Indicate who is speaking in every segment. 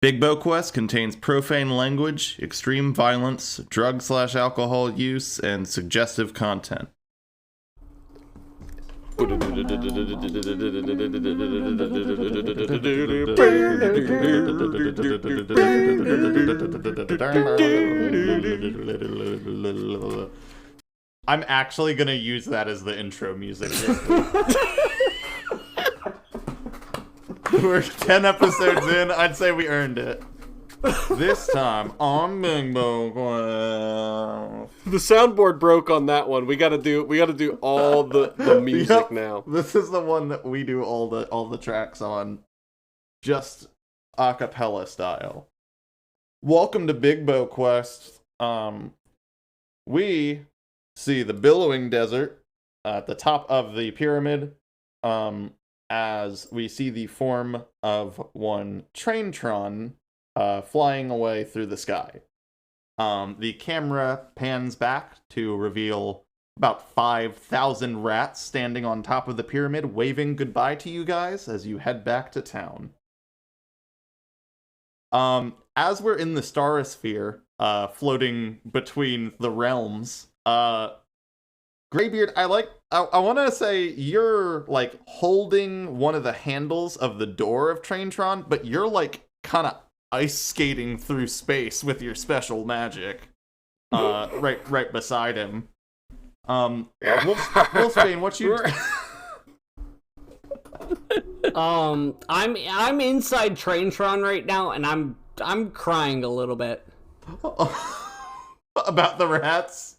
Speaker 1: Bigbo Quest contains profane language, extreme violence, drug/alcohol use, and suggestive content. I'm actually gonna use that as the intro music. We're 10 episodes in. I'd say we earned it. This time on Bigbo Quest.
Speaker 2: The soundboard broke on that one. We gotta do all the music
Speaker 1: Yep.
Speaker 2: now.
Speaker 1: This is the one that we do all the tracks on, just a cappella style. Welcome to Bigbo Quest. We see the billowing desert at the top of the pyramid. As we see the form of one Traintron flying away through the sky. The camera pans back to reveal about 5,000 rats standing on top of the pyramid, waving goodbye to you guys as you head back to town. As we're in the starosphere, floating between the realms, Graybeard, I want to say you're, like, holding one of the handles of the door of Traintron, but you're, like, kind of ice skating through space with your special magic. Right beside him. Wolfsbane, what you...
Speaker 3: I'm inside Traintron right now, and I'm crying a little bit.
Speaker 1: About the rats?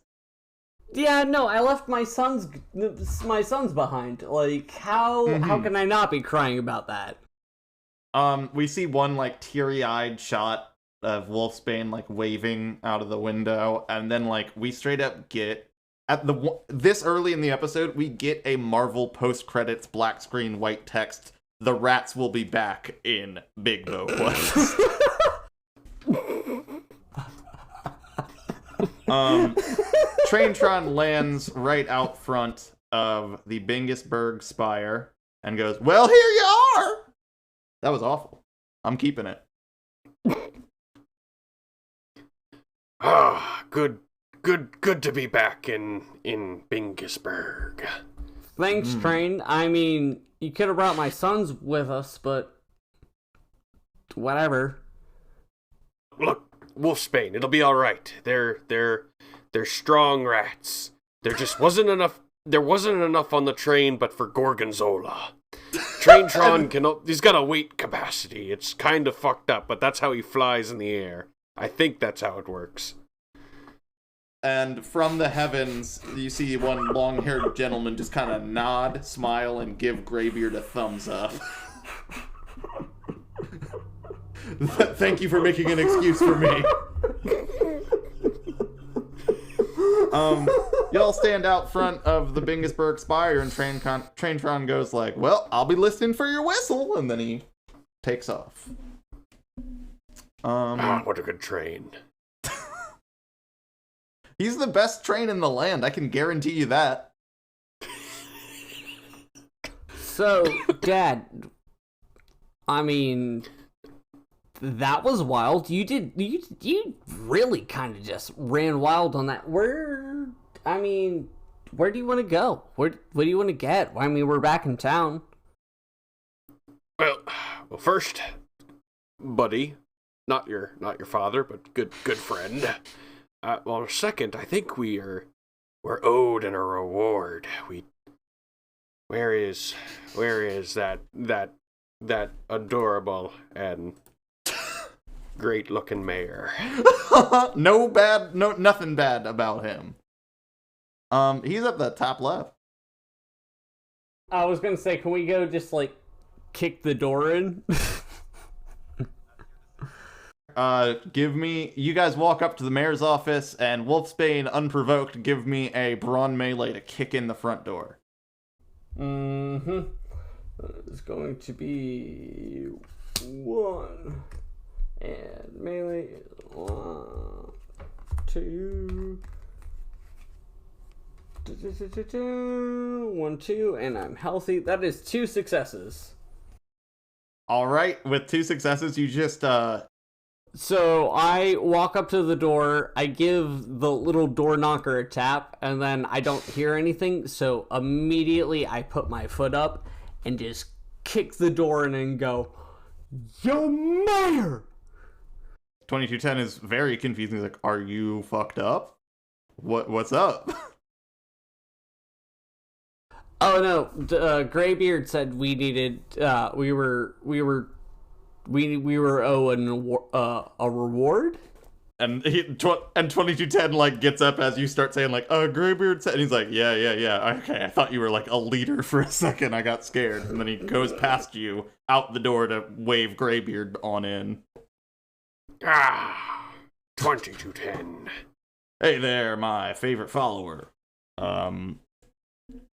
Speaker 3: Yeah, no, I left my sons behind. Like, how can I not be crying about that?
Speaker 1: We see one, like, teary-eyed shot of Wolfsbane, like, waving out of the window, and then, like, we straight up get, this early in the episode, we get a Marvel post-credits black screen white text, "The rats will be back in Bigbo Quest." Traintron lands right out front of the Bingisberg spire and goes, "Well, here you are!" That was awful. I'm keeping it.
Speaker 2: Good to be back in Bingisberg.
Speaker 3: Thanks, Train. I mean, you could have brought my sons with us, but whatever.
Speaker 2: Look, Wolfsbane, it'll be all right. They're strong rats. There wasn't enough on the train, but for Gorgonzola. Traintron he's got a weight capacity. It's kind of fucked up, but that's how he flies in the air. I think that's how it works.
Speaker 1: And from the heavens, you see one long-haired gentleman just kind of nod, smile, and give Graybeard a thumbs up. Thank you for making an excuse for me. Y'all stand out front of the Bingisberg spire, and Traintron goes like, "Well, I'll be listening for your whistle," and then he takes off.
Speaker 2: What a good train.
Speaker 1: He's the best train in the land, I can guarantee you that.
Speaker 3: So, Dad, I mean, that was wild. You really kind of just ran wild on that. Where do you want to go? What do you want to get? I mean, we're back in town.
Speaker 2: Well, first, buddy, not your father, but good friend. Well, second, I think we're owed a reward. Where is that adorable and great looking mayor?
Speaker 1: Nothing bad about him. He's at the top left.
Speaker 3: I was gonna say, can we go just like kick the door in?
Speaker 1: You guys walk up to the mayor's office, and Wolfsbane, unprovoked, give me a brawn melee to kick in the front door.
Speaker 3: It's going to be 1. And melee is 1, 2. 1, 2, and I'm healthy. That is 2 successes.
Speaker 1: All right, with 2 successes, you just
Speaker 3: So I walk up to the door, I give the little door knocker a tap, and then I don't hear anything, so immediately I put my foot up and just kick the door in and go, "Yo, mayor!"
Speaker 1: 2210 is very confused. He's like, "Are you fucked up? What's up?"
Speaker 3: Oh no, Graybeard said we needed, we were owed a reward.
Speaker 1: And 2210 like gets up as you start saying like, Graybeard said, and he's like, yeah. Okay, I thought you were like a leader for a second. I got scared. And then he goes past you out the door to wave Graybeard on in.
Speaker 2: 2210.
Speaker 1: Hey there, my favorite follower.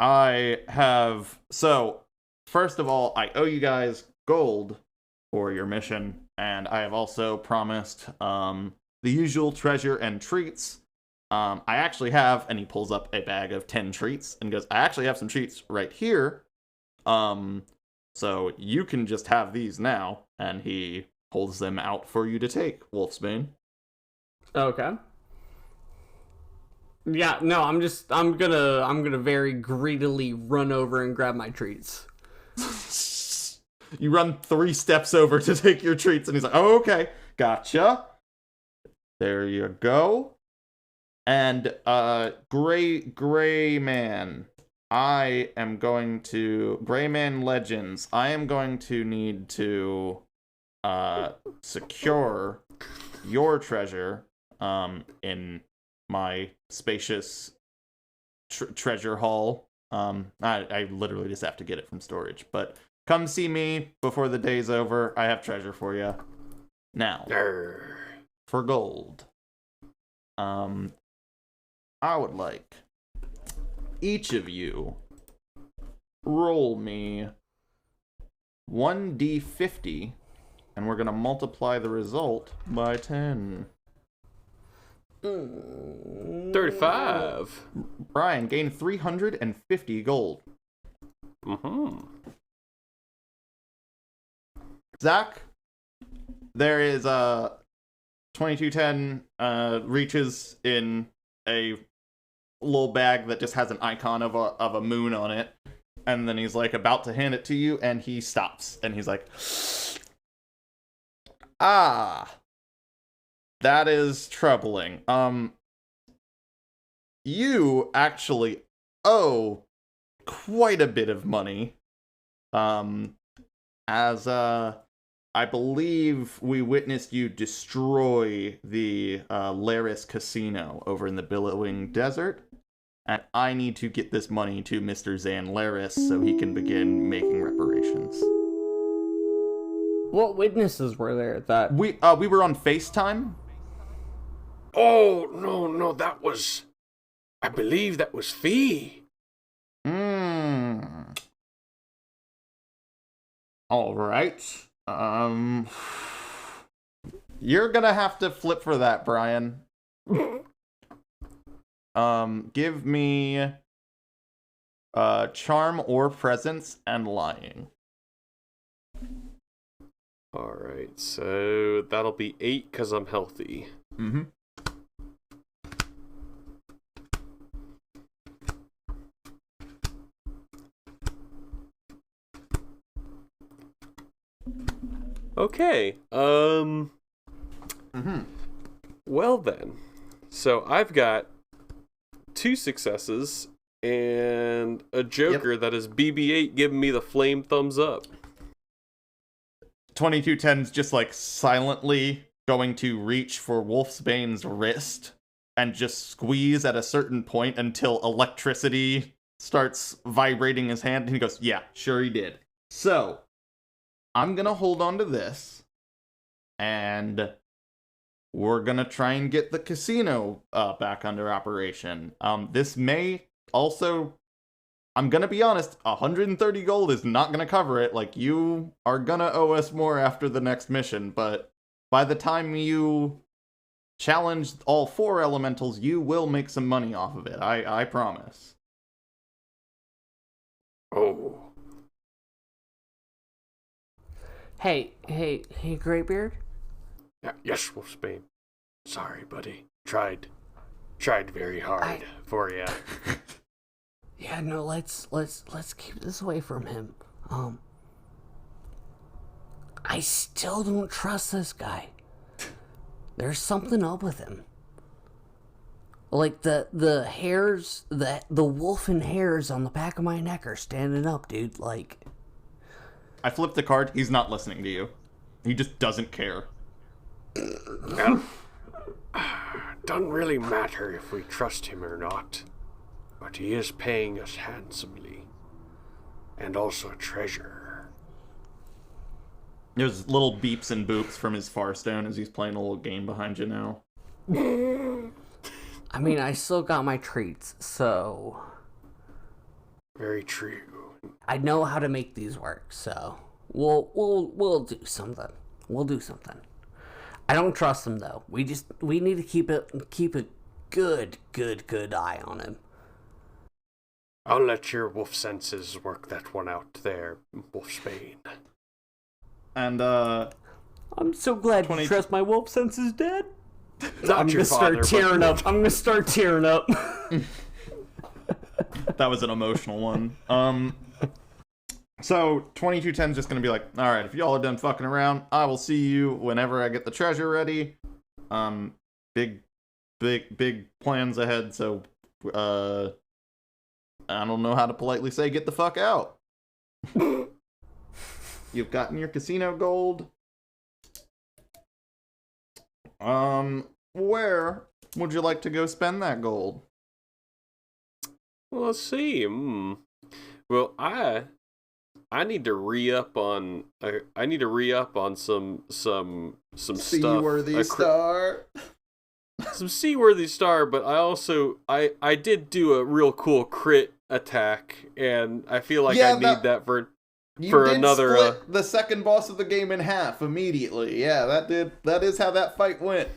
Speaker 1: I have, so first of all, I owe you guys gold for your mission, and I have also promised the usual treasure and treats. I actually have, and he pulls up a bag of 10 treats and goes, I actually have some treats right here. So you can just have these now, and he holds them out for you to take, Wolfsbane.
Speaker 3: Okay. Yeah, no, I'm gonna very greedily run over and grab my treats.
Speaker 1: You run 3 steps over to take your treats, and he's like, oh, okay, gotcha. There you go. And, Gray Man, Gray Man Legends, I am going to need to, secure your treasure, in my spacious treasure haul. I literally just have to get it from storage, but come see me before the day's over. I have treasure for you. Now, for gold, I would like each of you roll me 1d50, and we're gonna multiply the result by 10.
Speaker 2: 35.
Speaker 1: Brian gained 350 gold. Zach, there is 2210 reaches in a little bag that just has an icon of a moon on it, and then he's like about to hand it to you, and he stops, and he's like, that is troubling. You actually owe quite a bit of money. As I believe we witnessed you destroy the Larris casino over in the Billowing Desert, and I need to get this money to Mr. Zan Larris so he can begin making reparations.
Speaker 3: What witnesses were there that
Speaker 1: we were on FaceTime?
Speaker 2: Oh, no, that was... I believe that was Fee.
Speaker 1: Alright. You're gonna have to flip for that, Brian. Give me charm or presence and lying.
Speaker 2: Alright, so that'll be 8 because I'm healthy. Okay, well then. So I've got 2 successes and a joker that is BB-8 giving me the flame thumbs up.
Speaker 1: 2210's just like silently going to reach for Wolfsbane's wrist and just squeeze at a certain point until electricity starts vibrating his hand, and he goes, yeah, sure he did. So I'm gonna hold on to this, and we're gonna try and get the casino back under operation. This may also, I'm gonna be honest, 130 gold is not gonna cover it. Like, you are gonna owe us more after the next mission, but by the time you challenge all 4 elementals, you will make some money off of it. I promise.
Speaker 2: Oh.
Speaker 3: Hey, Graybeard?
Speaker 2: Yes, Wolfsbane. Sorry, buddy. Tried very hard for you.
Speaker 3: Yeah, no, let's keep this away from him. I still don't trust this guy. There's something up with him. Like the hairs, the wolfen hairs on the back of my neck are standing up, dude. Like,
Speaker 1: I flipped the card. He's not listening to you. He just doesn't care.
Speaker 2: Well, doesn't really matter if we trust him or not, but he is paying us handsomely, and also a treasure.
Speaker 1: There's little beeps and boops from his Farstone as he's playing a little game behind you now.
Speaker 3: I mean, I still got my treats, so
Speaker 2: Very true.
Speaker 3: I know how to make these work. So we'll do something. We'll do something. I don't trust him though. We need to keep a good eye on him.
Speaker 2: I'll let your wolf senses work that one out there, Wolfsbane.
Speaker 1: And
Speaker 3: I'm so glad you trust my wolf senses, Dad.
Speaker 2: Not
Speaker 3: I'm
Speaker 2: your
Speaker 3: gonna start
Speaker 2: father,
Speaker 3: tearing up. I'm gonna start tearing up.
Speaker 1: that was an emotional one. So 2210's just gonna be like, all right, if y'all are done fucking around, I will see you whenever I get the treasure ready. Big plans ahead. So, I don't know how to politely say get the fuck out. You've gotten your casino gold. Where would you like to go spend that gold?
Speaker 2: Well, let's see. Well, I need to re-up on some stuff.
Speaker 1: Seaworthy star.
Speaker 2: Some seaworthy star, but I did do a real cool crit attack, and I feel like I need that for another.
Speaker 1: Split the second boss of the game in half immediately. Yeah, that is how that fight went.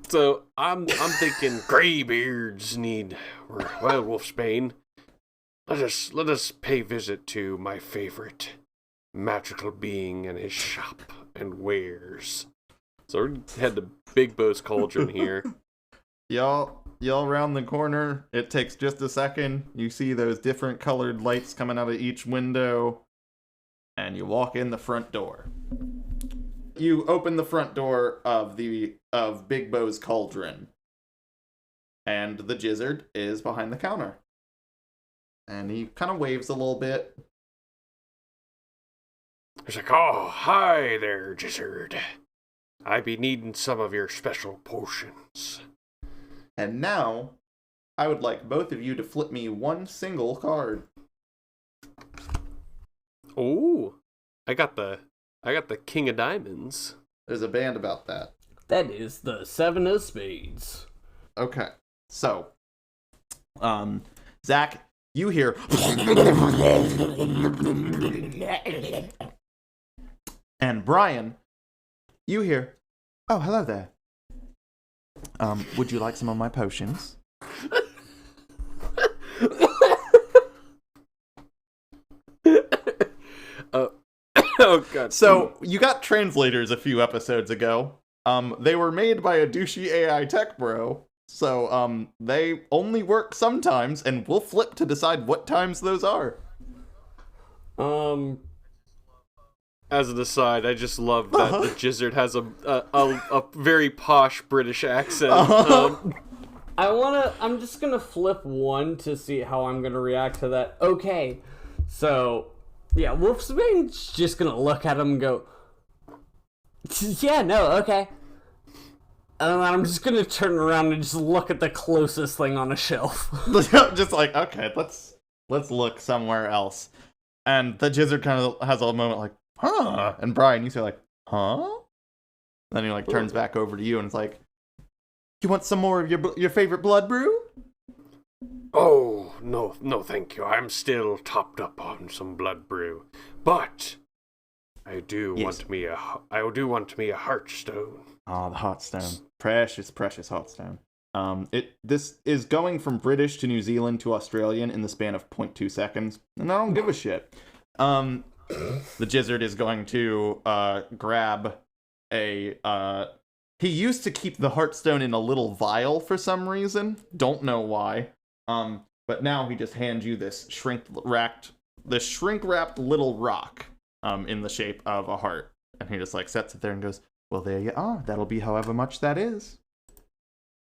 Speaker 2: So I'm thinking Graybeards need Wolfsbane. Let us pay visit to my favorite magical being and his shop and wares. So we head to Bigbo's cauldron here.
Speaker 1: Y'all round the corner. It takes just a second. You see those different colored lights coming out of each window, and you walk in the front door. You open the front door of Bigbo's cauldron, and the Gizzard is behind the counter. And he kind of waves a little bit.
Speaker 2: He's like, "Oh, hi there, Gizzard. I be needing some of your special potions."
Speaker 1: And now, I would like both of you to flip me one single card.
Speaker 2: Oh, I got the King of Diamonds.
Speaker 1: There's a band about that.
Speaker 3: That is the Seven of Spades.
Speaker 1: Okay, so, Zach, you hear, and Brian, you hear, oh, hello there. Would you like some of my potions?
Speaker 2: Oh god.
Speaker 1: So, you got translators a few episodes ago. They were made by a douchey AI tech bro. So, they only work sometimes, and we'll flip to decide what times those are.
Speaker 2: As an aside, I just love that the Gizzard has a very posh British accent.
Speaker 3: I'm just gonna flip one to see how I'm gonna react to that. Okay, so yeah, Wolfsbane's just gonna look at him and go, yeah, no, okay. And then I'm just gonna turn around and just look at the closest thing on a shelf.
Speaker 1: Just like, okay, let's look somewhere else. And the Gizzard kind of has a moment like, huh? And Brian, you say like, huh? Then he like turns back over to you and it's like, you want some more of your favorite blood brew?
Speaker 2: Oh, no, thank you. I'm still topped up on some blood brew. But I do want me a heartstone.
Speaker 1: Oh, the Heartstone. Precious Heartstone. This is going from British to New Zealand to Australian in the span of 0.2 seconds, and I don't give a shit. the Gizzard is going to grab a... He used to keep the Heartstone in a little vial for some reason. Don't know why. But now he just hands you this shrink-wrapped little rock in the shape of a heart. And he just like sets it there and goes, well, there you are. That'll be however much that is.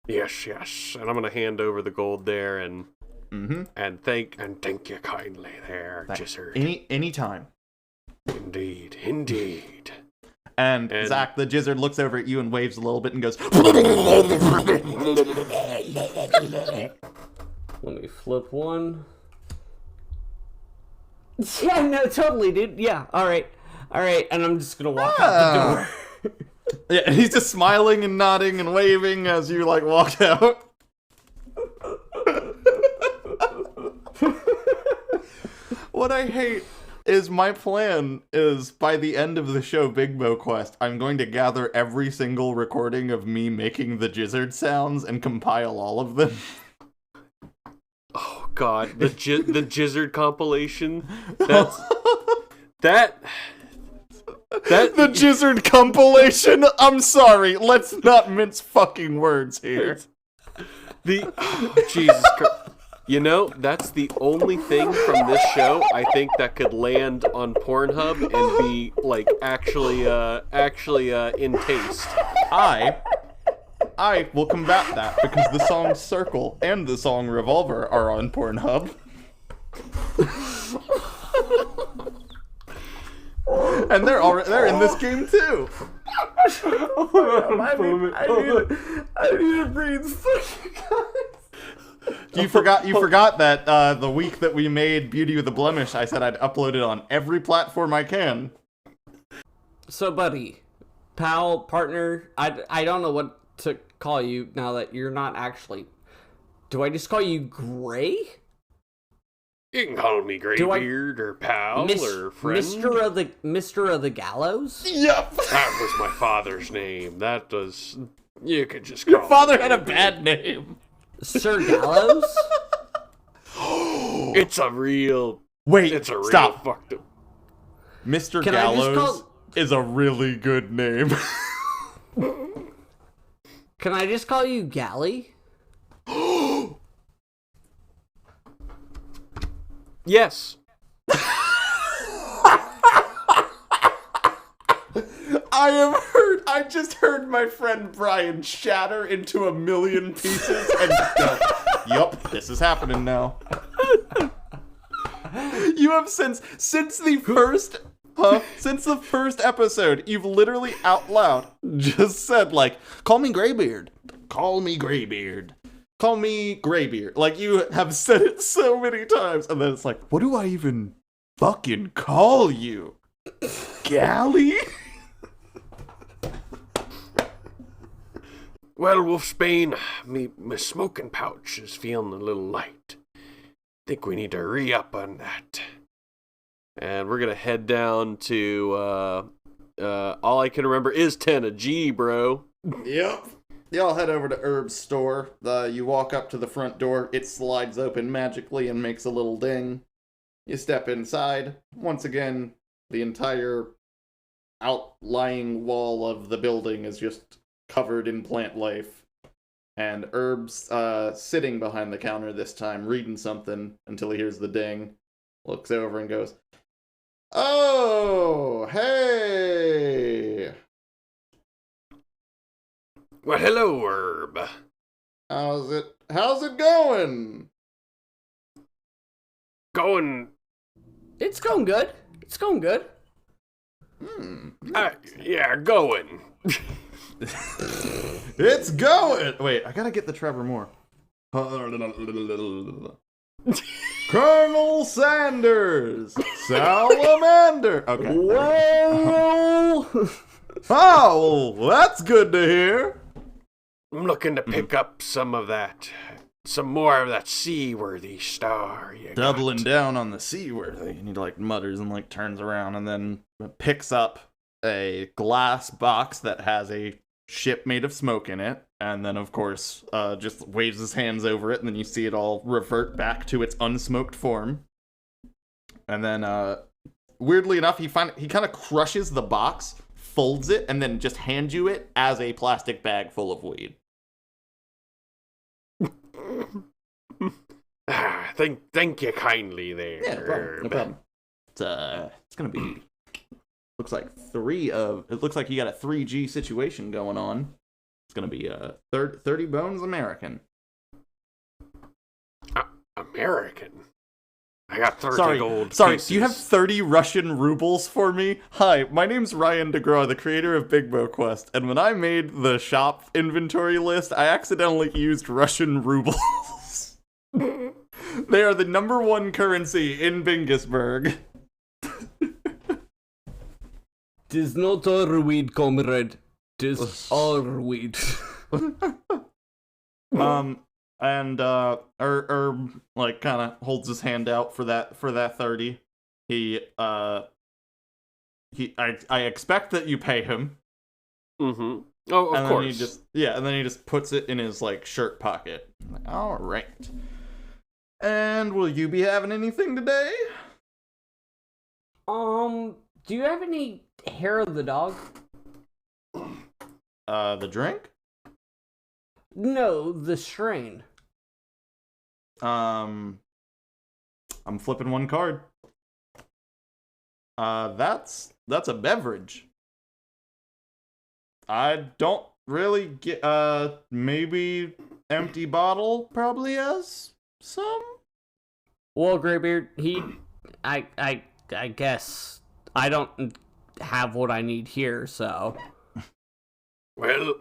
Speaker 2: Yes. And I'm gonna hand over the gold there and thank you kindly there, Gizzard.
Speaker 1: Any time.
Speaker 2: Indeed.
Speaker 1: And Zach, the Gizzard, looks over at you and waves a little bit and goes...
Speaker 3: Let me flip one. Yeah, no, totally, dude. Yeah, alright. And I'm just gonna walk out the door.
Speaker 1: Yeah, and he's just smiling and nodding and waving as you, like, walk out. What I hate is my plan is, by the end of the show Bigbo Quest, I'm going to gather every single recording of me making the Gizzard sounds and compile all of them.
Speaker 2: Oh, God. The Gizzard compilation? The
Speaker 1: Gizzard compilation? I'm sorry, let's not mince fucking words here.
Speaker 2: Jesus Christ. You know, that's the only thing from this show I think that could land on Pornhub and be, like, actually in taste.
Speaker 1: I will combat that because the song Circle and the song Revolver are on Pornhub. And they're in this game too. I need to breathe. You forgot that the week that we made Beauty with a Blemish, I said I'd upload it on every platform I can.
Speaker 3: So, buddy, pal, partner, I don't know what to call you now that you're not actually... Do I just call you Gray?
Speaker 2: You can call me Graybeard or pal or friend.
Speaker 3: Mister of the Gallows?
Speaker 1: Yep.
Speaker 2: That was my father's name. That was... You could just call
Speaker 1: Your father
Speaker 2: me
Speaker 1: had a
Speaker 2: Graybeard.
Speaker 1: bad name.
Speaker 3: Sir Gallows?
Speaker 2: It's a real
Speaker 1: Stop.
Speaker 2: fucked up.
Speaker 1: Mr.
Speaker 3: Can
Speaker 1: Gallows is a really good name.
Speaker 3: Can I just call you Galley?
Speaker 2: Yes.
Speaker 1: I just heard my friend Brian shatter into a million pieces and go, yup, this is happening now. You have since the first episode, you've literally out loud just said, like, call me Graybeard. Call me Graybeard. Call me Graybeard. Like, you have said it so many times, and then it's like, what do I even fucking call you? Galley?
Speaker 2: Well, Wolfsbane, me smoking pouch is feeling a little light. Think we need to re-up on that. And we're gonna head down to, all I can remember is 10 a G, bro.
Speaker 1: Yep. Y'all head over to Herb's store. You walk up to the front door. It slides open magically and makes a little ding. You step inside. Once again, the entire outlying wall of the building is just covered in plant life. And Herb's sitting behind the counter this time, reading something until he hears the ding. Looks over and goes, "Oh, hey!
Speaker 2: Well, hello, Herb.
Speaker 1: How's it going?"
Speaker 2: Going...
Speaker 3: It's going good.
Speaker 2: yeah, going.
Speaker 1: It's going! Wait, I gotta get the Trevor Moore. Colonel Sanders! Salamander! Okay.
Speaker 3: Whoa!
Speaker 1: Oh, well, that's good to hear.
Speaker 2: I'm looking to pick up some more of that seaworthy star you
Speaker 1: Doubling
Speaker 2: got.
Speaker 1: down on the seaworthy. And he, like, mutters and, like, turns around and then picks up a glass box that has a ship made of smoke in it. And then, of course, just waves his hands over it. And then you see it all revert back to its unsmoked form. And then weirdly enough, he kind of crushes the box, folds it, and then just hands you it as a plastic bag full of weed.
Speaker 2: Thank you kindly there.
Speaker 1: Yeah, no problem. It's gonna be. Looks like it looks like you got a 3G situation going on. It's gonna be 30 bones American.
Speaker 2: American. I got 30 gold
Speaker 1: Sorry,
Speaker 2: pieces.
Speaker 1: do you have 30 Russian rubles for me? Hi, my name's Ryan DeGraw, the creator of Bigbo Quest, and when I made the shop inventory list, I accidentally used Russian rubles. They are the #1 currency in Bingisburg.
Speaker 3: Tis not our weed, comrade. Tis our weed.
Speaker 1: And Herb like kind of holds his hand out for that 30. I expect that you pay him.
Speaker 2: Mm-hmm. Oh, of course.
Speaker 1: And then he just puts it in his like shirt pocket. All right. And will you be having anything today?
Speaker 3: Do you have any hair of the dog?
Speaker 1: The drink?
Speaker 3: No, the strain.
Speaker 1: I'm flipping one card. That's a beverage. I don't really get, maybe empty bottle probably has some?
Speaker 3: Well, Graybeard, I guess I don't have what I need here, so.
Speaker 2: Well,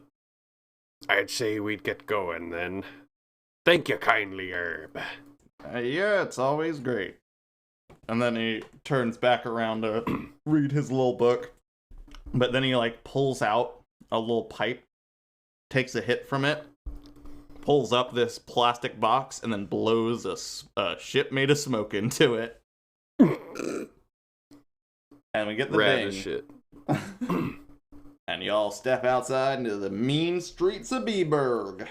Speaker 2: I'd say we'd get going then. Thank you kindly, Herb.
Speaker 1: Yeah, it's always great. And then he turns back around to read his little book. But then he, like, pulls out a little pipe, takes a hit from it, pulls up this plastic box, and then blows a ship made of smoke into it. And we get the
Speaker 2: Rad
Speaker 1: ding.
Speaker 2: as shit.
Speaker 1: And y'all step outside into the mean streets of Beeburg.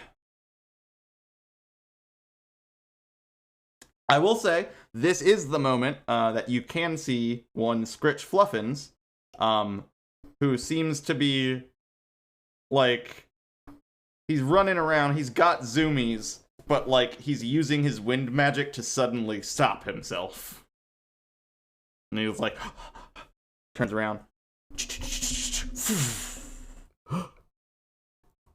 Speaker 1: I will say, this is the moment that you can see one Scritch Fluffins, who seems to be, like, he's running around, he's got zoomies, but, like, he's using his wind magic to suddenly stop himself. And he was like, turns around.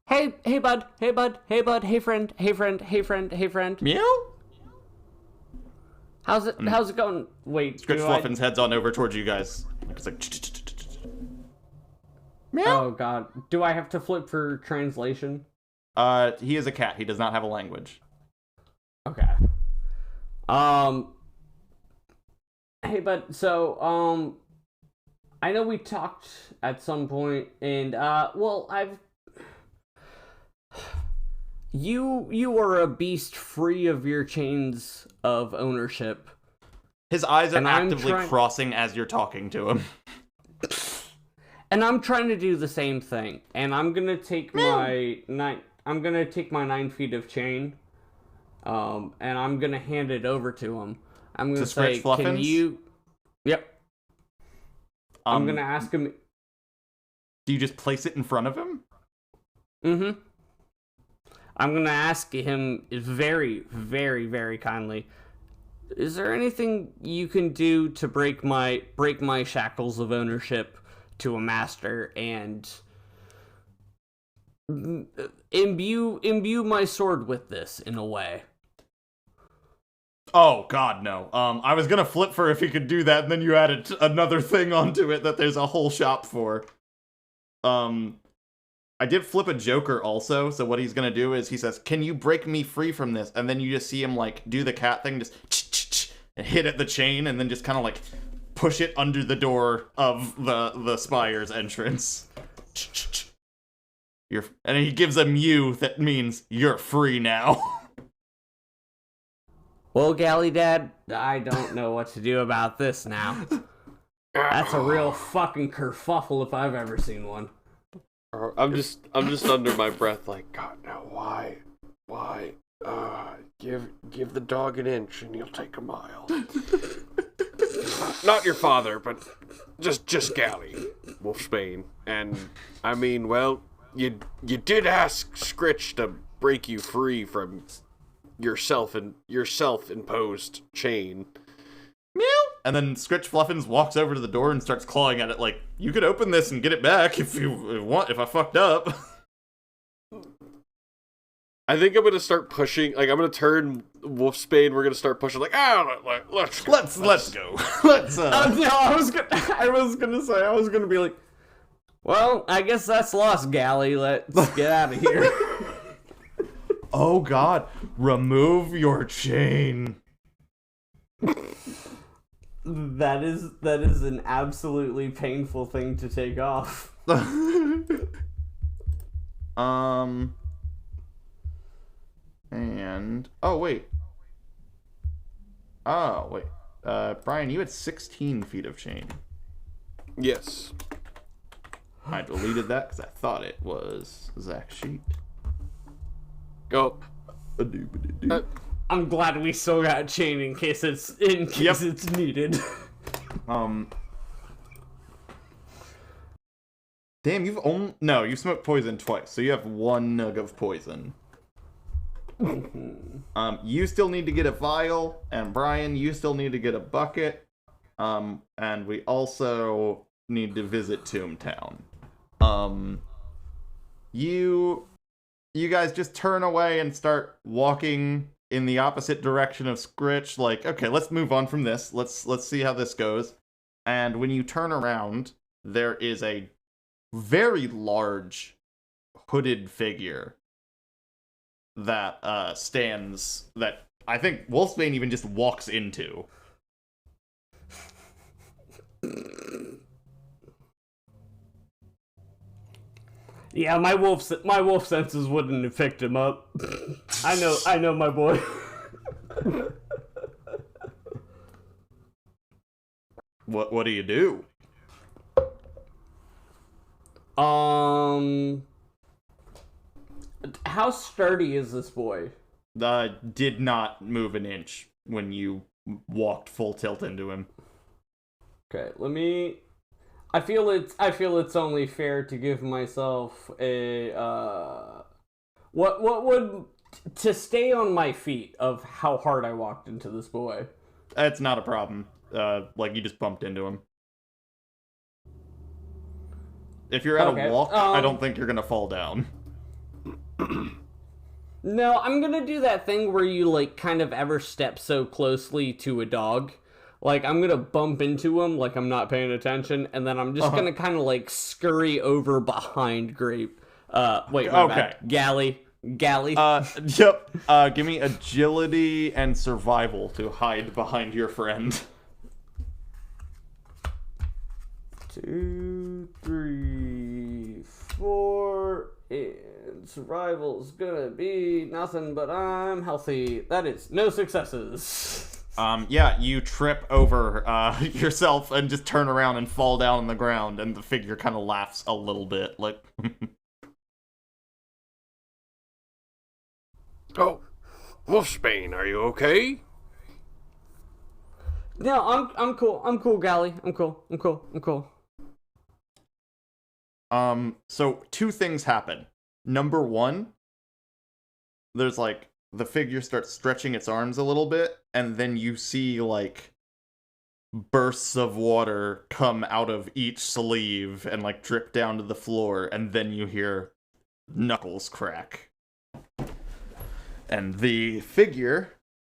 Speaker 3: Hey bud, hey friend.
Speaker 1: Meow?
Speaker 3: How's it going? Wait,
Speaker 1: Scritch Fluffins heads on over towards you guys. It's like, meow.
Speaker 3: Oh god, do I have to flip for translation?
Speaker 1: He is a cat. He does not have a language.
Speaker 3: Okay. Hey bud, so, I know we talked at some point, and, You are a beast free of your chains of ownership.
Speaker 1: His eyes are actively crossing as you're talking to him.
Speaker 3: And I'm trying to do the same thing. And I'm gonna take my 9 feet of chain, and I'm gonna hand it over to him. I'm gonna say, "Can you?" Yep. I'm gonna ask him.
Speaker 1: Do you just place it in front of him?
Speaker 3: Mm-hmm. I'm gonna ask him very, very, very kindly. Is there anything you can do to break my shackles of ownership to a master and imbue my sword with this in a way?
Speaker 1: Oh God, no. I was gonna flip for if he could do that, and then you added another thing onto it that there's a whole shop for. I did flip a joker also, so what he's gonna do is he says, "Can you break me free from this?" And then you just see him like do the cat thing, just and hit at the chain, and then just kind of like push it under the door of the spire's entrance. And he gives a mew that means you're free now.
Speaker 3: Well, Galley Dad, I don't know what to do about this now. That's a real fucking kerfuffle if I've ever seen one.
Speaker 2: I'm just under my breath, like, God, no, why? Give the dog an inch and he'll take a mile. Not your father, but just Gally, Wolfsbane. And, I mean, well, you did ask Scritch to break you free from your self-imposed chain.
Speaker 1: Meow! And then Scritch Fluffins walks over to the door and starts clawing at it like, you could open this and get it back if you want, if I fucked up.
Speaker 2: I think I'm gonna start pushing, like, I'm gonna turn Wolfsbane, we're gonna start pushing, like, let's go.
Speaker 1: Let's go. Let's,
Speaker 3: No, I was gonna be like, well, I guess that's lost, Gally. Let's get out of here.
Speaker 1: Oh god, remove your chain.
Speaker 3: That is an absolutely painful thing to take off.
Speaker 1: And wait, Brian, you had 16 feet of chain.
Speaker 2: Yes.
Speaker 1: I deleted that because I thought it was Zach's sheet.
Speaker 2: Go.
Speaker 3: I'm glad we still got chain in case it's needed.
Speaker 1: Damn, you've smoked poison twice, so you have 1 nug of poison. You still need to get a vial, and Brian, you still need to get a bucket. And we also need to visit Toontown. You guys just turn away and start walking in the opposite direction of Scritch, like, okay, let's move on from this. Let's see how this goes. And when you turn around, there is a very large hooded figure that stands, that I think Wolfsbane even just walks into.
Speaker 3: Yeah, my wolf senses wouldn't have picked him up. I know my boy.
Speaker 1: What do you do?
Speaker 3: How sturdy is this boy?
Speaker 1: Did not move an inch when you walked full tilt into him.
Speaker 3: Okay, I feel it's only fair to give myself a what would to stay on my feet of how hard I walked into this boy.
Speaker 1: That's not a problem. Like, you just bumped into him. If you're at a walk, I don't think you're gonna fall down.
Speaker 3: No, I'm gonna do that thing where you, like, kind of ever step so closely to a dog. Like, I'm gonna bump into him like I'm not paying attention, and then I'm just gonna kind of, like, scurry over behind Grape. Wait, my bad. Gally.
Speaker 1: Yep. Give me agility and survival to hide behind your friend.
Speaker 3: 2, 3, 4, and survival's gonna be nothing, but I'm healthy. That is no successes.
Speaker 1: Yeah, you trip over yourself and just turn around and fall down on the ground, and the figure kind of laughs a little bit, like...
Speaker 2: Oh, Wolfsbane, are you okay?
Speaker 3: No, I'm cool. I'm cool, Gally. I'm cool.
Speaker 1: So 2 things happen. Number 1, there's, like, the figure starts stretching its arms a little bit, and then you see, like, bursts of water come out of each sleeve and, like, drip down to the floor, and then you hear knuckles crack. And the figure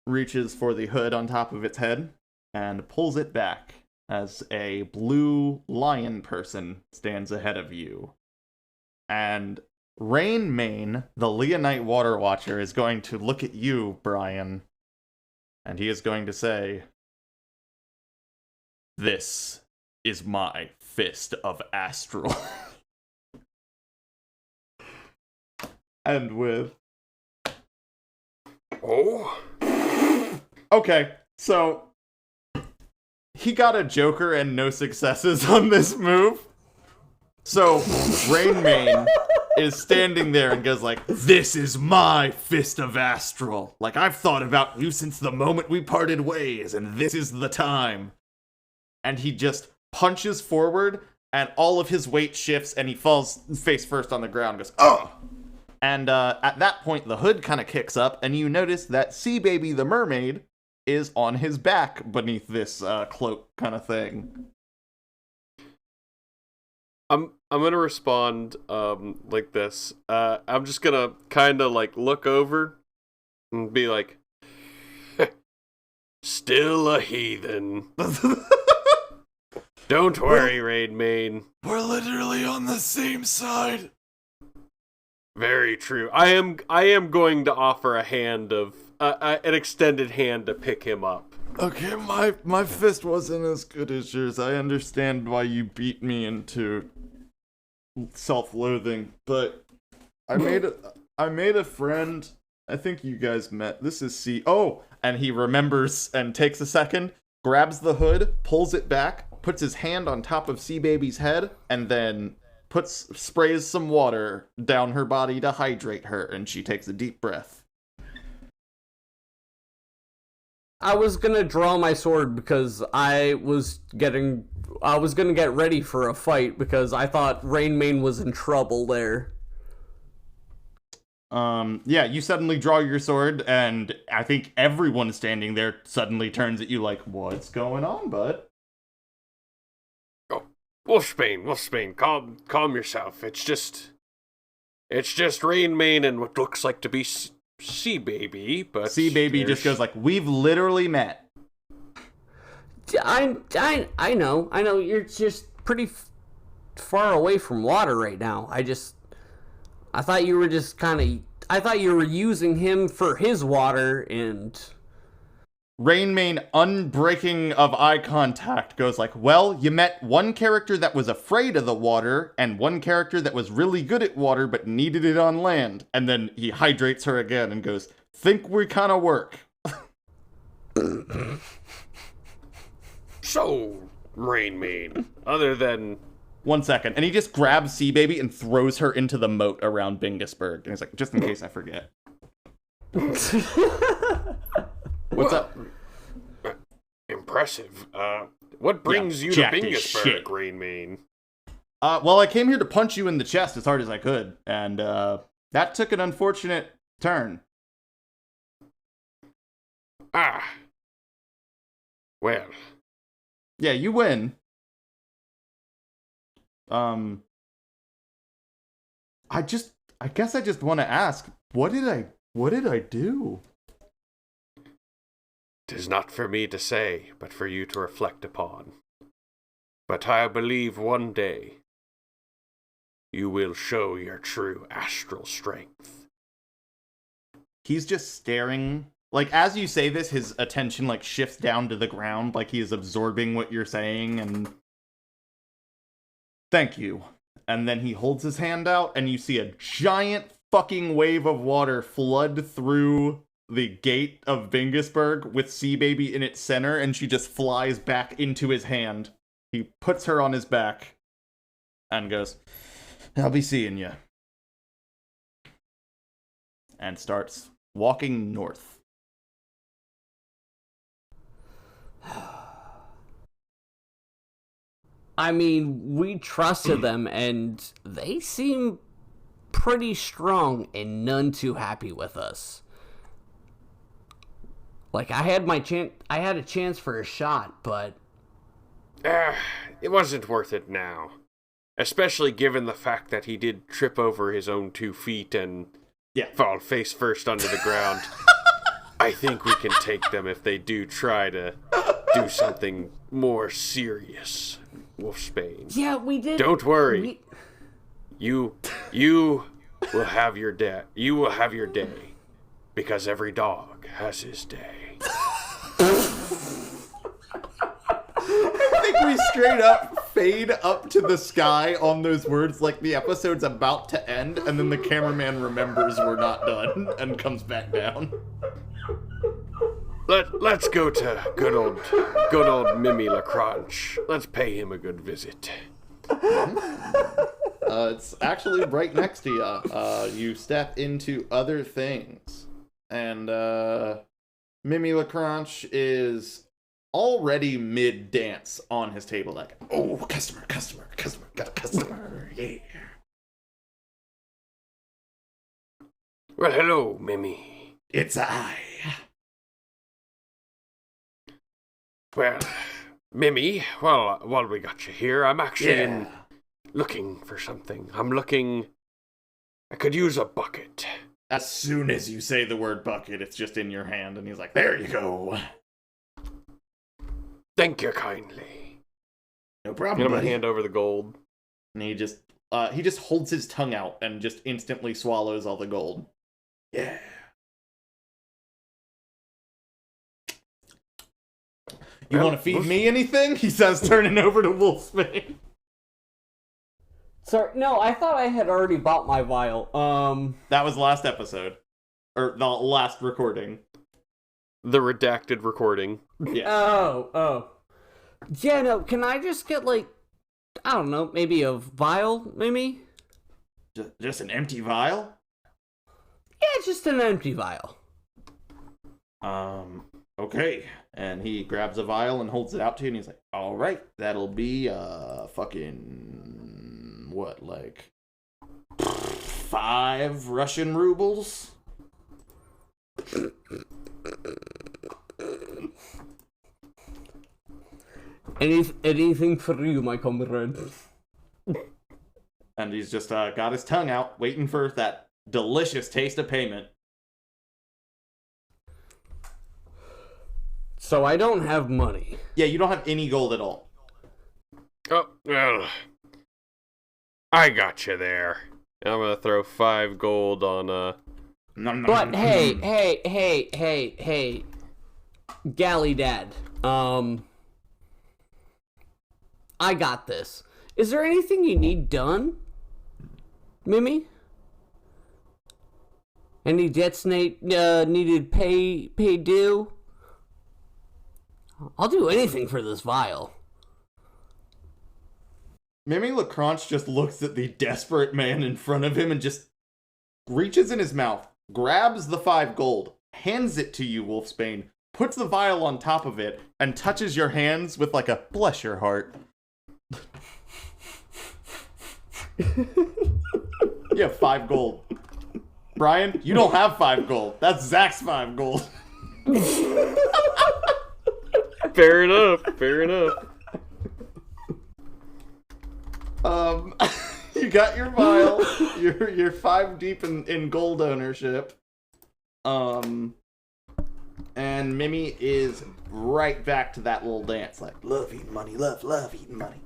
Speaker 1: reaches for the hood on top of its head and pulls it back as a blue lion person stands ahead of you. And Rainmane, the Leonite Water Watcher, is going to look at you, Brian, and he is going to say, "This is my fist of Astral." And with...
Speaker 2: Oh?
Speaker 1: Okay, so... he got a joker and no successes on this move. So, Rainmane is standing there and goes like, "This is my fist of Astral. Like, I've thought about you since the moment we parted ways, and this is the time." and he just punches forward, and all of his weight shifts, and he falls face first on the ground, goes, "Oh!" And at that point, the hood kind of kicks up, and you notice that Sea Baby the mermaid is on his back beneath this cloak kind of thing.
Speaker 2: I'm gonna respond like this. I'm just gonna kind of like look over and be like, "Still a heathen." Don't worry, Rainmain.
Speaker 4: We're literally on the same side.
Speaker 2: Very true. I am going to offer a hand of an extended hand to pick him up.
Speaker 1: Okay, my fist wasn't as good as yours. I understand why you beat me into self-loathing, but I made a friend. I think you guys met. This is C. Oh, and he remembers and takes a second, grabs the hood, pulls it back, puts his hand on top of Sea Baby's head, and then sprays some water down her body to hydrate her, and she takes a deep breath.
Speaker 3: I was gonna draw my sword because I was gonna get ready for a fight because I thought Rainmane was in trouble there.
Speaker 1: Yeah, you suddenly draw your sword, and I think everyone standing there suddenly turns at you like, "What's going on, bud?"
Speaker 2: Oh, Wolfsbane, calm yourself. It's just Rainmane and what looks like to be Sea Baby, but
Speaker 1: Sea Baby just goes like, "We've literally met."
Speaker 3: I know. You're just pretty far away from water right now. I thought you were using him for his water, and
Speaker 1: Rainmane, unbreaking of eye contact, goes like, "Well, you met one character that was afraid of the water, and one character that was really good at water but needed it on land." And then he hydrates her again and goes, "Think we kind of work."
Speaker 2: So, Rainmane, other than...
Speaker 1: 1 second. And he just grabs Sea Baby and throws her into the moat around Bingusburg. And he's like, "Just in case I forget." What's up?
Speaker 2: Impressive. What brings you to Bingusburg, Rainmane?
Speaker 1: Well, I came here to punch you in the chest as hard as I could, and that took an unfortunate turn.
Speaker 2: Ah. Well.
Speaker 1: Yeah, you win. I guess I just want to ask, what did I do?
Speaker 2: 'Tis not for me to say, but for you to reflect upon. But I believe one day you will show your true astral strength.
Speaker 1: He's just staring. Like, as you say this, his attention, like, shifts down to the ground, like he is absorbing what you're saying, and... Thank you. And then he holds his hand out, and you see a giant fucking wave of water flood through the gate of Bingusburg with Sea Baby in its center, and she just flies back into his hand. He puts her on his back and goes, "I'll be seeing you." And starts walking north.
Speaker 3: I mean, we trusted them, and they seem pretty strong and none too happy with us. Like, I had a chance for a shot, but...
Speaker 2: It wasn't worth it now. Especially given the fact that he did trip over his own 2 feet and fall face first onto the ground. I think we can take them if they do try to do something more serious, Wolfsbane.
Speaker 3: Yeah, we did.
Speaker 2: Don't worry. You will have your day. You will have your day. Because every dog has his day.
Speaker 1: I think we straight up fade up to the sky on those words like the episode's about to end, and then the cameraman remembers we're not done and comes back down.
Speaker 2: Let's go to good old Mimi LaCrunch. Let's pay him a good visit.
Speaker 1: It's actually right next to you. You step into other things, and Mimi LaCrunch is already mid-dance on his table, like, oh, customer, got a customer, yeah.
Speaker 2: Well, hello, Mimi.
Speaker 1: It's I.
Speaker 2: Well, Mimi, while we got you here, I'm actually looking for something. I could use a bucket.
Speaker 1: As soon as you say the word bucket, it's just in your hand, and he's like, there you go.
Speaker 2: Thank you kindly.
Speaker 1: No problem,
Speaker 2: I'm gonna
Speaker 1: buddy.
Speaker 2: hand over the gold.
Speaker 1: And he just holds his tongue out and just instantly swallows all the gold. Yeah. You want to feed me anything? He says, turning over to Wolfsbane.
Speaker 3: Sorry, no, I thought I had already bought my vial.
Speaker 1: That was last episode. Or the last recording.
Speaker 2: The redacted recording.
Speaker 1: Yeah.
Speaker 3: Oh. Yeah, no, can I just get, like, I don't know, maybe a vial, maybe?
Speaker 1: Just an empty vial?
Speaker 3: Yeah, just an empty vial.
Speaker 1: Okay. And he grabs a vial and holds it out to you, and he's like, alright, that'll be, fucking, what, like, 5 Russian rubles?
Speaker 3: Anything for you, my comrade.
Speaker 1: And he's just, got his tongue out, waiting for that delicious taste of payment.
Speaker 3: So I don't have money.
Speaker 1: Yeah, you don't have any gold at all.
Speaker 2: Oh, well, I got you there. I'm gonna throw 5 gold on,
Speaker 3: But hey, Galley Dad, I got this. Is there anything you need done, Mimi? Any debts needed pay due? I'll do anything for this vial.
Speaker 1: Mimi LaCranche just looks at the desperate man in front of him and just reaches in his mouth, grabs the 5 gold, hands it to you, Wolfsbane, puts the vial on top of it, and touches your hands with like a bless your heart. You have 5 gold. Brian, you don't have 5 gold. That's Zach's 5 gold.
Speaker 2: Fair enough.
Speaker 1: You got your vial. You're 5 deep in gold ownership. And Mimi is right back to that little dance, like love eating money, love eating money.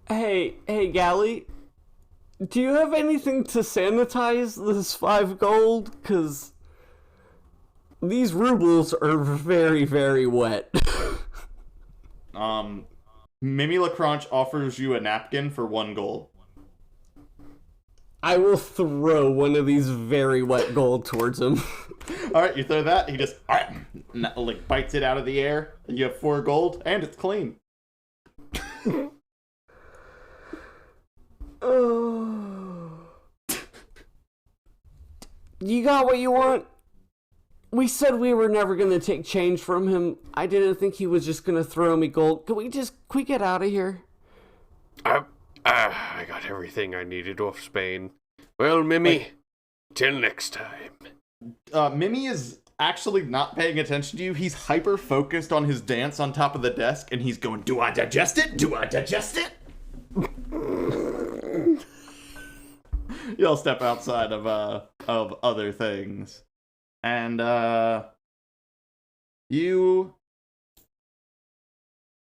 Speaker 3: Hey, Galley, do you have anything to sanitize this 5 gold? 'Cause these rubles are very, very wet.
Speaker 1: Mimi LaCranche offers you a napkin for 1 gold.
Speaker 3: I will throw one of these very wet gold towards him.
Speaker 1: Alright, you throw that, he just like bites it out of the air. You have 4 gold, and it's clean.
Speaker 3: You got what you want? We said we were never gonna take change from him. I didn't think he was just gonna throw me gold. Can we get out of here?
Speaker 2: I got everything I needed off Spain. Well, Mimi, till next time.
Speaker 1: Mimi is actually not paying attention to you. He's hyper focused on his dance on top of the desk, and he's going, do I digest it? Do I digest it? You'll step outside of other things. And, you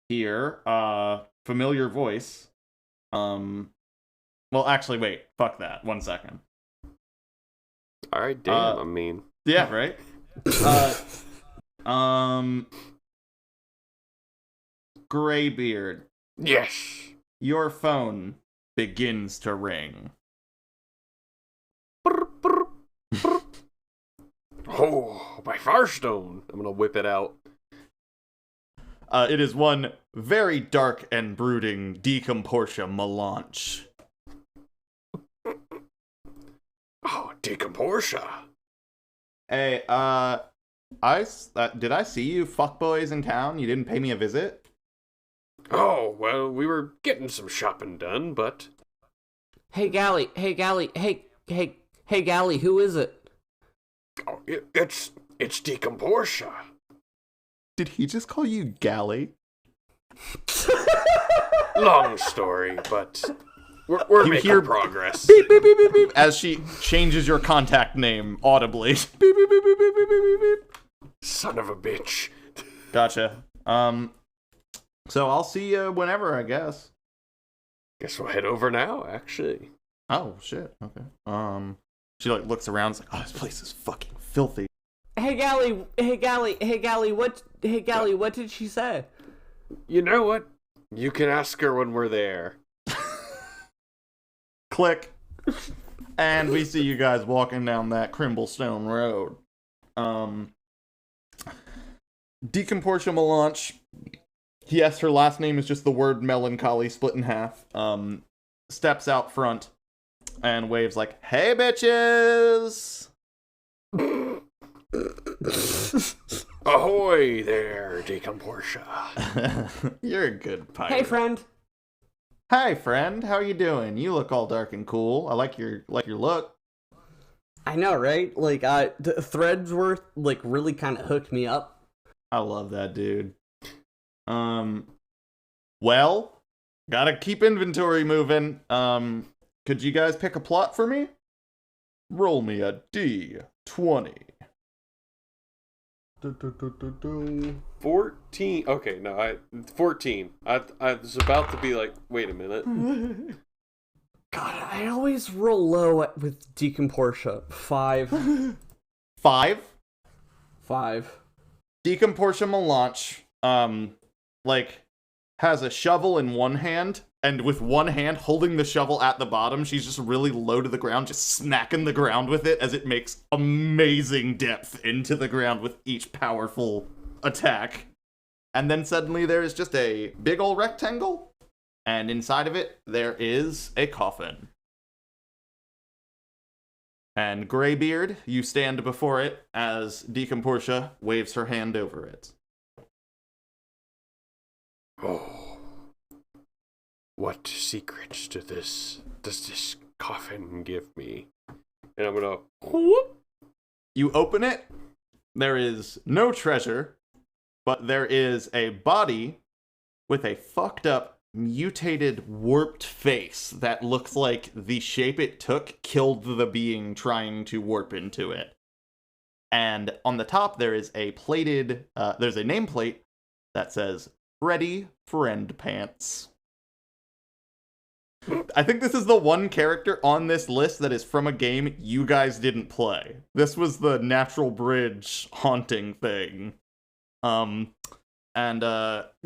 Speaker 1: hear a familiar voice. Well, actually, wait. Fuck that. 1 second.
Speaker 2: Alright, damn, I mean.
Speaker 1: Yeah, right? Graybeard,
Speaker 2: Yes.
Speaker 1: your phone begins to ring.
Speaker 2: Oh, my Firestone. I'm gonna whip it out.
Speaker 1: It is one very dark and brooding Decomportia Melange.
Speaker 2: Oh, Decomportia.
Speaker 1: Hey, Did I see you fuckboys in town? You didn't pay me a visit?
Speaker 2: Oh, well, we were getting some shopping done, but...
Speaker 3: Hey, Gally, hey, Gally, who is it?
Speaker 2: Oh, it's Decomportia.
Speaker 1: Did he just call you Galley?
Speaker 2: Long story, but we're
Speaker 1: You
Speaker 2: making
Speaker 1: hear
Speaker 2: progress.
Speaker 1: Beep, beep, beep, beep, beep, as she changes your contact name audibly. Beep, beep, beep, beep, beep, beep, beep, beep.
Speaker 2: Son of a bitch.
Speaker 1: Gotcha. So I'll see you whenever, I guess.
Speaker 2: Guess we'll head over now, actually.
Speaker 1: Oh, shit. Okay. She, like, looks around and is like, oh, this place is fucking filthy.
Speaker 3: Hey, Gally, what did she say?
Speaker 2: You know what? You can ask her when we're there.
Speaker 1: Click. And we see you guys walking down that Crimblestone Road. Decomportia Melange. Yes, her last name is just the word melancholy split in half. Steps out front and waves like, hey, bitches!
Speaker 2: Ahoy there, Decomportia.
Speaker 1: You're a good pirate.
Speaker 3: Hey, friend.
Speaker 1: Hi, friend. How are you doing? You look all dark and cool. I like your look.
Speaker 3: I know, right? Like, Threadsworth, like, really kind of hooked me up.
Speaker 1: I love that dude. Well, gotta keep inventory moving. Could you guys pick a plot for me? Roll me a D20.
Speaker 2: 14. Okay, no, 14. I was about to be like, wait a minute.
Speaker 3: God, I always roll low with Decomportia. 5.
Speaker 1: 5.
Speaker 3: 5.
Speaker 1: Decomportia Melange, like, has a shovel in one hand, and with one hand holding the shovel at the bottom, she's just really low to the ground, just smacking the ground with it as it makes amazing depth into the ground with each powerful attack. And then suddenly there is just a big ol' rectangle, and inside of it, there is a coffin. And Graybeard, you stand before it as Decomportia waves her hand over it.
Speaker 2: Oh, what secrets does this coffin give me? And I'm gonna whoop.
Speaker 1: You open it, there is no treasure, but there is a body with a fucked up, mutated, warped face that looks like the shape it took killed the being trying to warp into it. And on the top there is a plated, there's a nameplate that says, Freddy Friend Pants. I think this is the one character on this list that is from a game you guys didn't play. This was the Natural Bridge haunting thing. And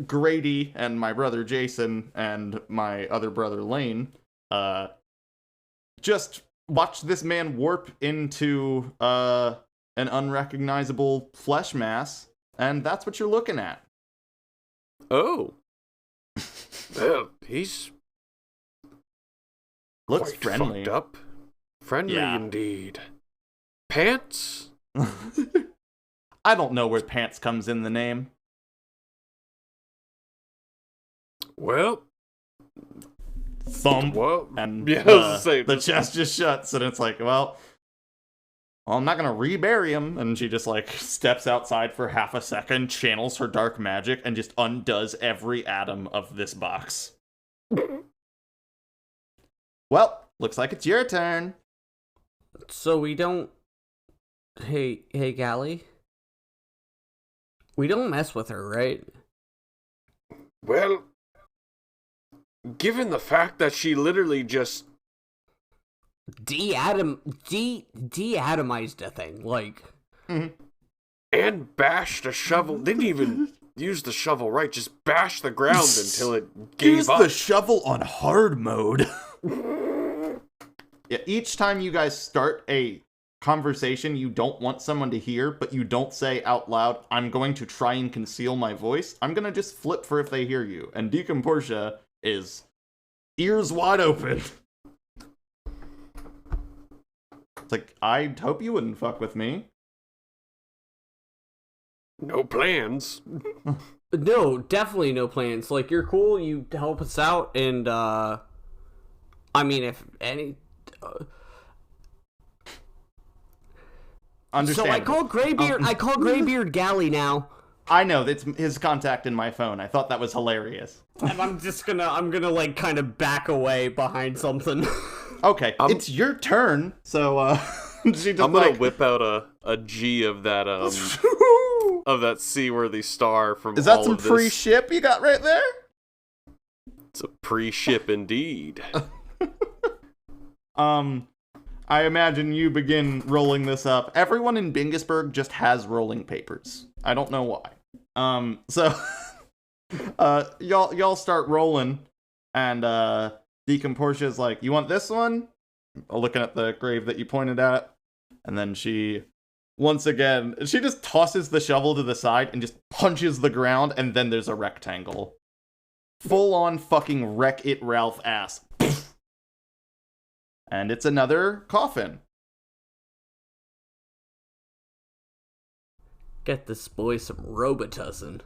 Speaker 1: Grady and my brother Jason and my other brother Lane just watched this man warp into an unrecognizable flesh mass, and that's what you're looking at.
Speaker 2: Oh. Well, he's
Speaker 1: Looks
Speaker 2: quite
Speaker 1: friendly.
Speaker 2: fucked up. Friendly
Speaker 1: Yeah.
Speaker 2: indeed. Pants?
Speaker 1: I don't know where pants comes in the name.
Speaker 2: Well,
Speaker 1: Thump.
Speaker 2: well,
Speaker 1: And
Speaker 2: yeah, I was gonna say,
Speaker 1: the chest just shuts, and it's like, well, I'm not gonna rebury him. And she just like steps outside for half a second, channels her dark magic, and just undoes every atom of this box. Well, looks like it's your turn.
Speaker 3: So we don't... Hey, Gally? We don't mess with her, right?
Speaker 2: well, given the fact that she literally just
Speaker 3: De-atomized a thing, like...
Speaker 2: and bashed a shovel, didn't even use the shovel right, just bashed the ground until it gave
Speaker 1: Use
Speaker 2: up.
Speaker 1: the shovel on hard mode. Yeah, each time you guys start a conversation you don't want someone to hear, but you don't say out loud, I'm going to try and conceal my voice, I'm going to just flip for if they hear you. And Decomportia is ears wide open. It's like, I hope you wouldn't fuck with me.
Speaker 2: No plans.
Speaker 3: No, definitely no plans. Like, you're cool, you help us out, and, I mean, if any... So I call Graybeard Galley now.
Speaker 1: I know, it's his contact in my phone. I thought that was hilarious.
Speaker 3: And I'm gonna, like, kind of back away behind something.
Speaker 1: Okay, it's your turn, so, she just
Speaker 2: I'm gonna whip out a G of that, of that seaworthy star from
Speaker 1: Is that
Speaker 2: all
Speaker 1: some
Speaker 2: of this.
Speaker 1: free ship you got right there?
Speaker 2: It's a pre-ship indeed.
Speaker 1: I imagine you begin rolling this up. Everyone in Bingisburg just has rolling papers. I don't know why. So y'all start rolling, and Deacon Portia's like, "You want this one?" Looking at the grave that you pointed at, and then she just tosses the shovel to the side and just punches the ground, and then there's a rectangle. Full on fucking Wreck-It Ralph ass. And it's another coffin.
Speaker 3: Get this boy some Robitussin.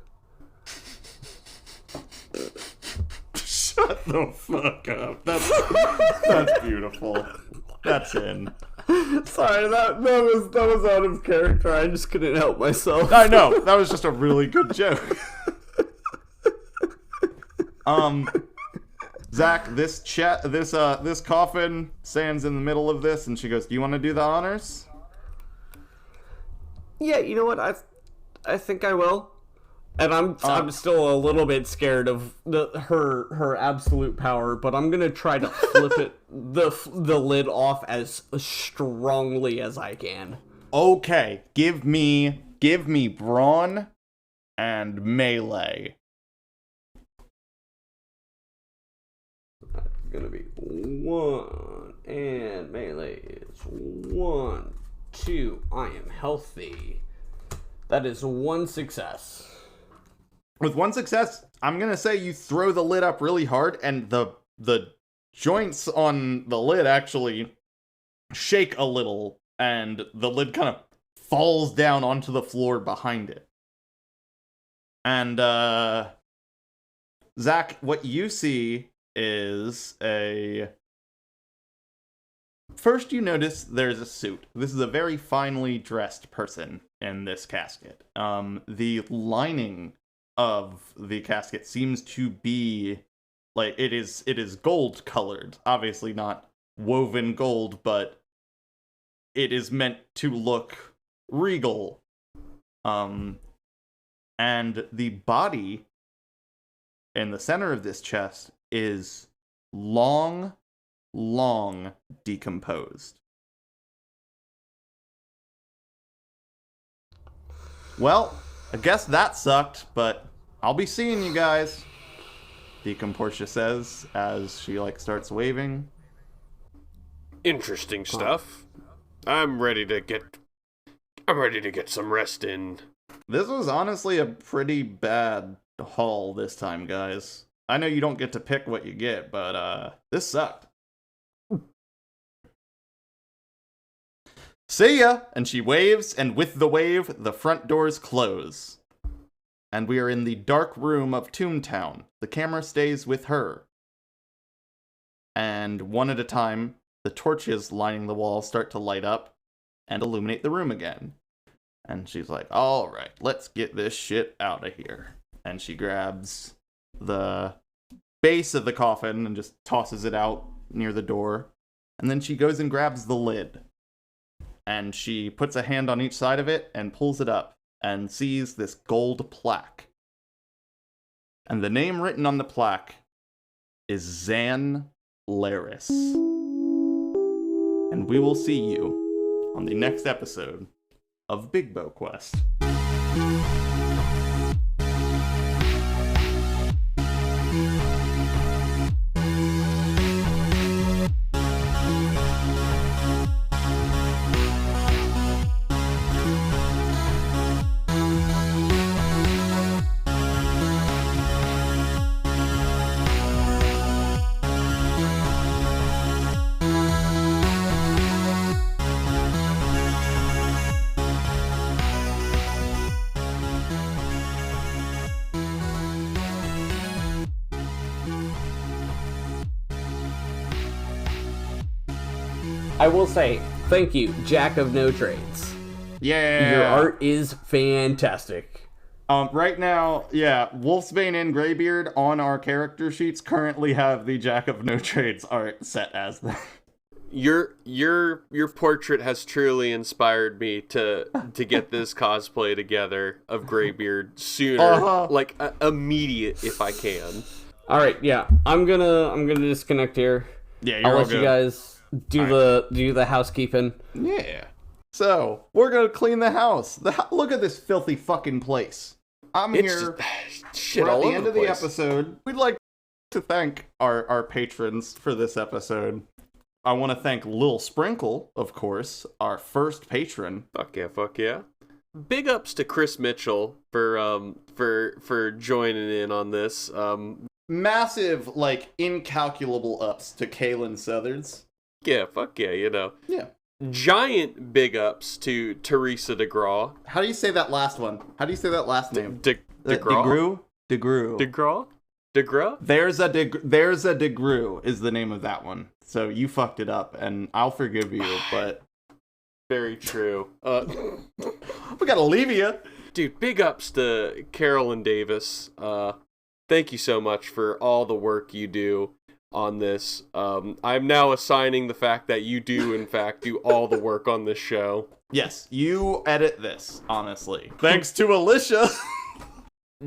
Speaker 1: Shut the fuck up. That's beautiful. That's in.
Speaker 3: Sorry, that was out of character. I just couldn't help myself.
Speaker 1: I know. That was just a really good joke. Zach, this coffin stands in the middle of this, and she goes, "Do you want to do the honors?"
Speaker 3: Yeah, you know what? I think I will. And I'm still a little bit scared of her absolute power, but I'm gonna try to flip the lid off as strongly as I can.
Speaker 1: Okay, give me brawn and melee.
Speaker 3: Gonna be 1, and melee is 1, 2. I am healthy. That is 1 success.
Speaker 1: With 1 success, I'm gonna say you throw the lid up really hard, and the joints on the lid actually shake a little, and the lid kind of falls down onto the floor behind it. And Zach, what you see is first you notice there's a suit. This is a very finely dressed person in this casket. The lining of the casket seems to be like it is gold colored. Obviously not woven gold, but it is meant to look regal. And the body in the center of this chest is long decomposed. Well, I guess that sucked, but I'll be seeing you guys, Deacon Portia says as she starts waving.
Speaker 2: Interesting stuff. I'm ready to get some rest in.
Speaker 1: This was honestly a pretty bad haul this time, guys. I know you don't get to pick what you get, but this sucked. See ya! And she waves, and with the wave, the front doors close. And we are in the dark room of Toontown. The camera stays with her. And one at a time, the torches lining the wall start to light up and illuminate the room again. And she's like, "Alright, let's get this shit out of here." And she grabs the base of the coffin and just tosses it out near the door. And then she goes and grabs the lid. And she puts a hand on each side of it and pulls it up and sees this gold plaque. And the name written on the plaque is Zan Larris. And we will see you on the next episode of Bigbo Quest.
Speaker 3: I will say, thank you, Jack of No Trades.
Speaker 1: Yeah.
Speaker 3: Your art is fantastic.
Speaker 1: Right now, Wolfsbane and Graybeard on our character sheets currently have the Jack of No Trades art set as that.
Speaker 2: Your portrait has truly inspired me to get this cosplay together of Graybeard sooner, like immediate if I can.
Speaker 3: All right, yeah, I'm gonna disconnect here.
Speaker 1: Yeah,
Speaker 3: I'll let you guys do the housekeeping.
Speaker 1: Yeah. So we're gonna clean the house. Look at this filthy fucking place.
Speaker 2: It's
Speaker 1: here.
Speaker 2: just, shit
Speaker 1: We're
Speaker 2: all
Speaker 1: at the
Speaker 2: over
Speaker 1: end
Speaker 2: the
Speaker 1: of the
Speaker 2: place.
Speaker 1: episode. We'd like to thank our patrons for this episode. I want to thank Lil Sprinkle, of course, our first patron.
Speaker 2: Fuck yeah. Big ups to Chris Mitchell for joining in on this.
Speaker 1: Massive, incalculable ups to Kaylin Southards.
Speaker 2: Yeah, fuck yeah, you know.
Speaker 1: Yeah.
Speaker 2: Giant big ups to Teresa DeGraw.
Speaker 1: How do you say that last one? How do you say that last name?
Speaker 2: DeGraw?
Speaker 1: DeGraw.
Speaker 2: DeGraw? DeGraw?
Speaker 1: There's a DeGraw is the name of that one. So you fucked it up, and I'll forgive you, but...
Speaker 2: Very true.
Speaker 1: We got Olivia.
Speaker 2: Dude, big ups to Carolyn Davis. Thank you so much for all the work you do on this. I'm now assigning the fact that you do, in fact, do all the work on this show.
Speaker 1: Yes, you edit this, honestly. Thanks to Alicia.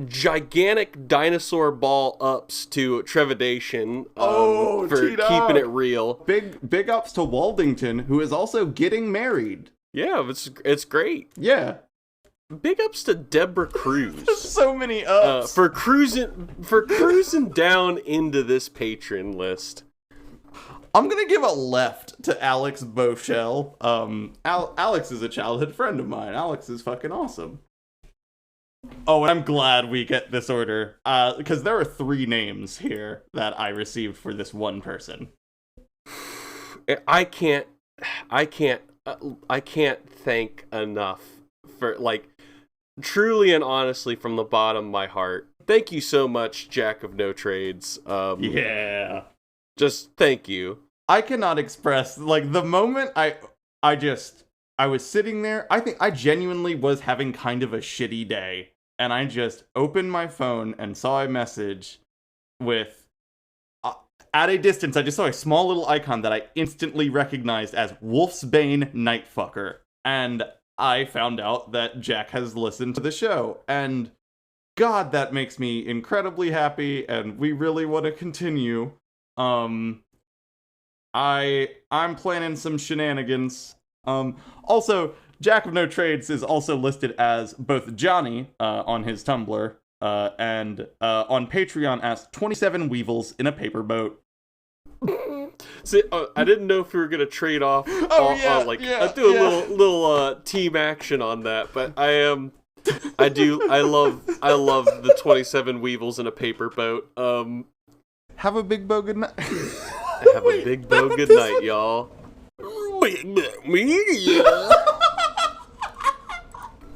Speaker 2: Gigantic dinosaur ball ups to Trepidation for
Speaker 1: T-Dog.
Speaker 2: keeping it real.
Speaker 1: Big ups to Waldington, who is also getting married.
Speaker 2: Yeah, it's great.
Speaker 1: Yeah.
Speaker 2: Big ups to Deborah Cruz.
Speaker 1: So many ups.
Speaker 2: For cruising down into this patron list.
Speaker 1: I'm gonna give a left to Alex Bochel. Alex is a childhood friend of mine. Alex is fucking awesome. Oh, and I'm glad we get this order, because there are 3 names here that I received for this one person.
Speaker 2: I can't thank enough for, truly and honestly from the bottom of my heart. Thank you so much, Jack of No Trades.
Speaker 1: Yeah.
Speaker 2: Just thank you.
Speaker 1: I cannot express, the moment I was sitting there, I think I genuinely was having kind of a shitty day. And I just opened my phone and saw a message with, at a distance, I just saw a small little icon that I instantly recognized as Wolfsbane Nightfucker. And I found out that Jack has listened to the show. And God, that makes me incredibly happy, and we really want to continue. I'm planning some shenanigans. Also, Jack of No Trades is also listed as both Johnny on his Tumblr and on Patreon as 27 Weevils in a paper boat.
Speaker 2: See, I didn't know if we were gonna trade off. I do a little team action on that, but I love the 27 Weevils in a paper boat.
Speaker 1: Have a big bow good night.
Speaker 2: Have a big bow good night, y'all. Big media.